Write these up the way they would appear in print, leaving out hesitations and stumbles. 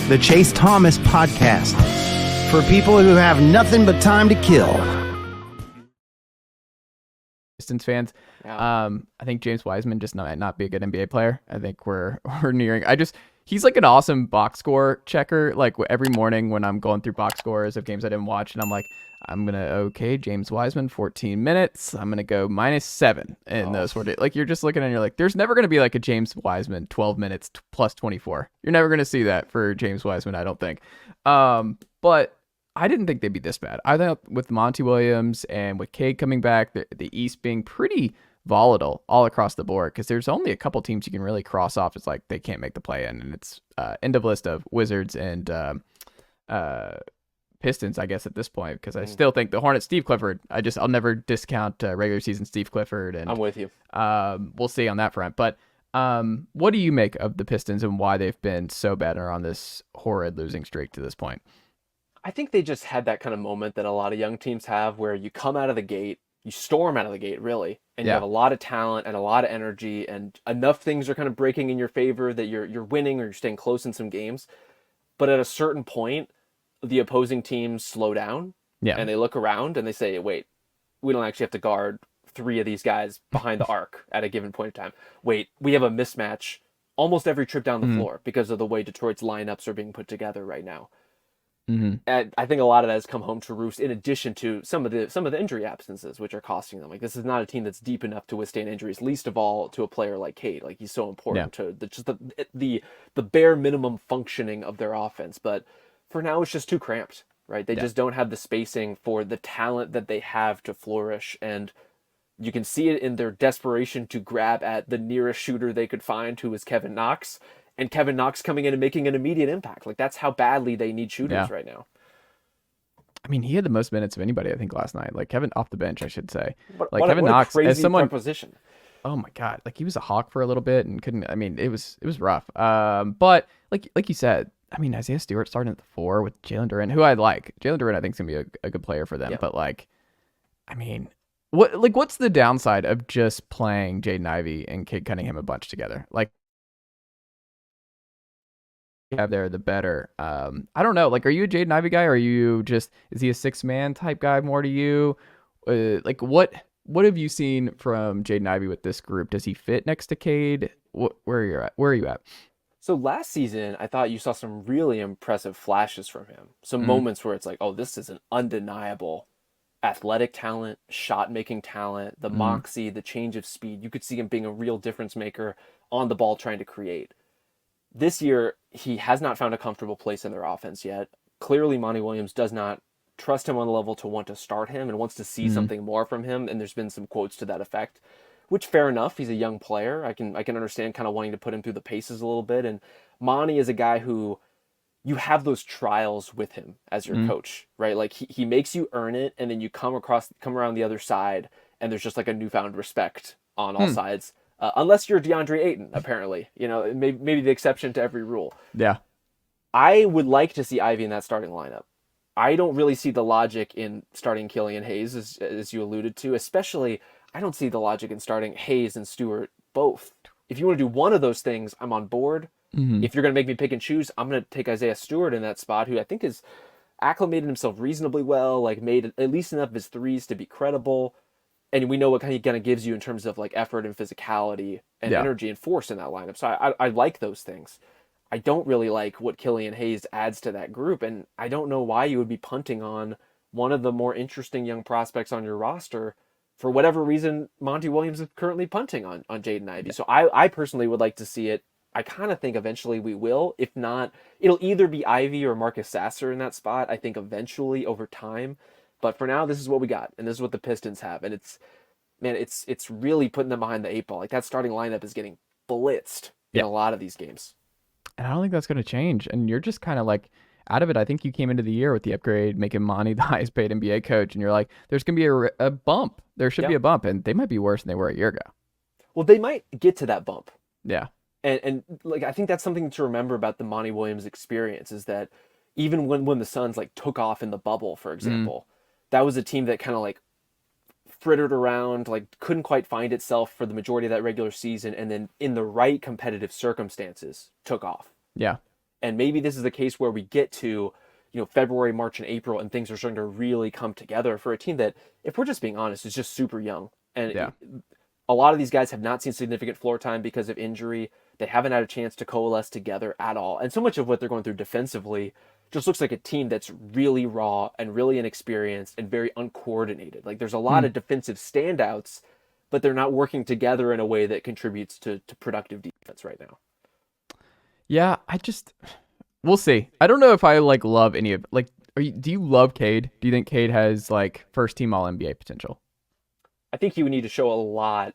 the Chase Thomas Podcast, for people who have nothing but time to kill. Pistons fans, I think James Wiseman just might not be a good NBA player. I think we're nearing. He's like an awesome box score checker. Like every morning when I'm going through box scores of games I didn't watch, and I'm like, James Wiseman, 14 minutes. I'm gonna go -7 in those 40. Like you're just looking and you're like, there's never gonna be like a James Wiseman 12 minutes plus 24. You're never gonna see that for James Wiseman, I don't think. But I didn't think they'd be this bad. I thought with Monty Williams and with Cade coming back, the East being pretty volatile all across the board, because there's only a couple teams you can really cross off. It's like they can't make the play in, and it's end of list of Wizards and Pistons, I guess, at this point, because I still think the Hornets, Steve Clifford, I'll never discount regular season Steve Clifford. And I'm with you. We'll see on that front. But what do you make of the Pistons and why they've been so bad or on this horrid losing streak to this point? I think they just had that kind of moment that a lot of young teams have, where you come out of the gate, you storm out of the gate, really, and you have a lot of talent and a lot of energy, and enough things are kind of breaking in your favor that you're winning or you're staying close in some games. But at a certain point, the opposing teams slow down, and they look around and they say, wait, we don't actually have to guard 3 of these guys behind the arc at a given point in time. Wait, we have a mismatch almost every trip down the floor because of the way Detroit's lineups are being put together right now. And I think a lot of that has come home to roost, in addition to some of the injury absences, which are costing them. Like, this is not a team that's deep enough to withstand injuries, least of all to a player like Cade. Like, he's so important to the bare minimum functioning of their offense. But for now, it's just too cramped, right? They just don't have the spacing for the talent that they have to flourish. And you can see it in their desperation to grab at the nearest shooter they could find, who is Kevin Knox. And Kevin Knox coming in and making an immediate impact. Like, that's how badly they need shooters right now. I mean, he had the most minutes of anybody, I think, last night. Like, Kevin off the bench, I should say. Kevin Knox, as someone, position. Oh my God. Like, he was a hawk for a little bit and couldn't, I mean, it was rough. But like you said, I mean, Isaiah Stewart starting at the 4 with Jalen Duren, who I like. Jalen Duren, I think, is going to be a good player for them. But, like, I mean, what's the downside of just playing Jaden Ivey and Cade Cunningham a bunch together? Like, have there, the better. I don't know. Like, are you a Jaden Ivey guy, or are you just, is he a 6-man type guy more to you? Like, what have you seen from Jaden Ivey with this group? Does he fit next to Cade? Where are you at? So last season, I thought you saw some really impressive flashes from him. Some moments where it's like, oh, this is an undeniable athletic talent, shot-making talent, the moxie, the change of speed. You could see him being a real difference maker on the ball, trying to create. This year, he has not found a comfortable place in their offense yet. Clearly, Monty Williams does not trust him on the level to want to start him and wants to see something more from him. And there's been some quotes to that effect, which, fair enough. He's a young player. I can understand kind of wanting to put him through the paces a little bit. And Monty is a guy who you have those trials with him as your coach, right? Like, he makes you earn it, and then you come around the other side, and there's just like a newfound respect on all sides. Unless you're DeAndre Ayton, apparently. You know, maybe the exception to every rule. Yeah. I would like to see Ivey in that starting lineup. I don't really see the logic in starting Killian Hayes, as you alluded to. Especially, I don't see the logic in starting Hayes and Stewart both. If you want to do one of those things, I'm on board. If you're going to make me pick and choose, I'm going to take Isaiah Stewart in that spot, who I think has acclimated himself reasonably well, like made at least enough of his threes to be credible. And we know what kind of gives you in terms of like effort and physicality and energy and force in that lineup. So I like those things. I don't really like what Killian Hayes adds to that group. And I don't know why you would be punting on one of the more interesting young prospects on your roster. For whatever reason, Monty Williams is currently punting on Jaden Ivey. So I personally would like to see it. I kind of think eventually we will. If not, it'll either be Ivey or Marcus Sasser in that spot. I think eventually over time. But for now, this is what we got, and this is what the Pistons have, and it's really putting them behind the 8 ball. Like, that starting lineup is getting blitzed in a lot of these games. And I don't think that's going to change. And you're just kind of like out of it. I think you came into the year with the upgrade, making Monty the highest paid NBA coach, and you're like, there's going to be a bump. There should be a bump, and they might be worse than they were a year ago. Well, they might get to that bump. Yeah. And like, I think that's something to remember about the Monty Williams experience, is that even when the Suns like took off in the bubble, for example. That was a team that kind of like frittered around, like couldn't quite find itself for the majority of that regular season, and then in the right competitive circumstances took off. Yeah. And maybe this is the case where we get to, February, March, and April, and things are starting to really come together for a team that, if we're just being honest, is just super young. And a lot of these guys have not seen significant floor time because of injury. They haven't had a chance to coalesce together at all. And so much of what they're going through defensively just looks like a team that's really raw and really inexperienced and very uncoordinated. Like, there's a lot of defensive standouts, but they're not working together in a way that contributes to productive defense right now. Yeah, we'll see. I don't know if I love any of do you love Cade? Do you think Cade has first team All NBA potential? I think he would need to show a lot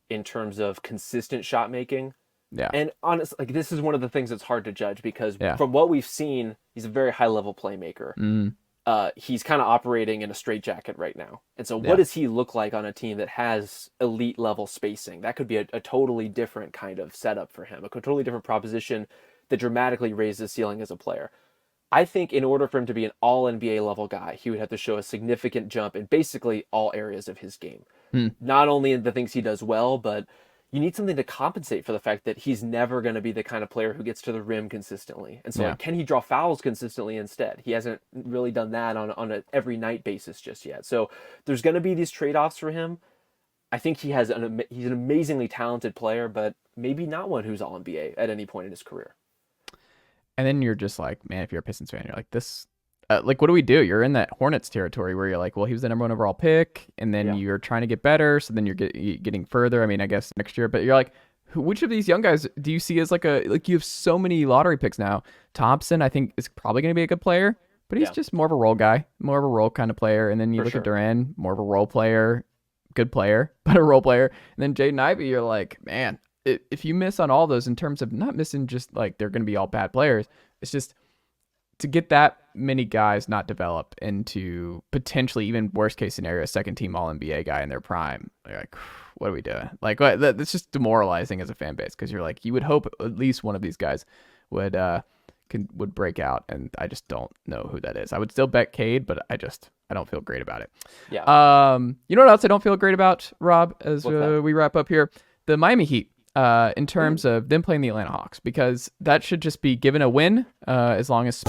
in terms of consistent shot making. Yeah. And honestly, this is one of the things that's hard to judge because from what we've seen, he's a very high level playmaker. He's kind of operating in a straitjacket right now. And so what does he look like on a team that has elite level spacing? That could be a totally different kind of setup for him, a totally different proposition that dramatically raises his ceiling as a player. I think in order for him to be an all NBA level guy, he would have to show a significant jump in basically all areas of his game. Not only in the things he does well, but you need something to compensate for the fact that he's never going to be the kind of player who gets to the rim consistently. And so can he draw fouls consistently instead? He hasn't really done that on an every night basis just yet. So there's going to be these trade-offs for him. I think he's an amazingly talented player, but maybe not one who's all NBA at any point in his career. And then you're just like, man, if you're a Pistons fan, you're like, this, what do we do? You're in that Hornets territory where you're like, well, he was the number 1 overall pick, and then you're trying to get better, so then you're getting further. I mean, I guess next year, but you're like, which of these young guys do you see as you have so many lottery picks now? Thompson, I think, is probably going to be a good player, but he's just more of a role guy, more of a role kind of player. And then you look at Duran, more of a role player, good player, but a role player. And then Jaden Ivey, you're like, man, if you miss on all those in terms of not missing just they're going to be all bad players, it's just to get that many guys not develop into potentially even worst case scenario, a second team All NBA guy in their prime. You're like, what are we doing? That's just demoralizing as a fan base because you're like, you would hope at least one of these guys would break out, and I just don't know who that is. I would still bet Cade, but I don't feel great about it. Yeah. You know what else I don't feel great about, Rob? As we wrap up here, the Miami Heat. In terms of them playing the Atlanta Hawks, because that should just be given a win as long as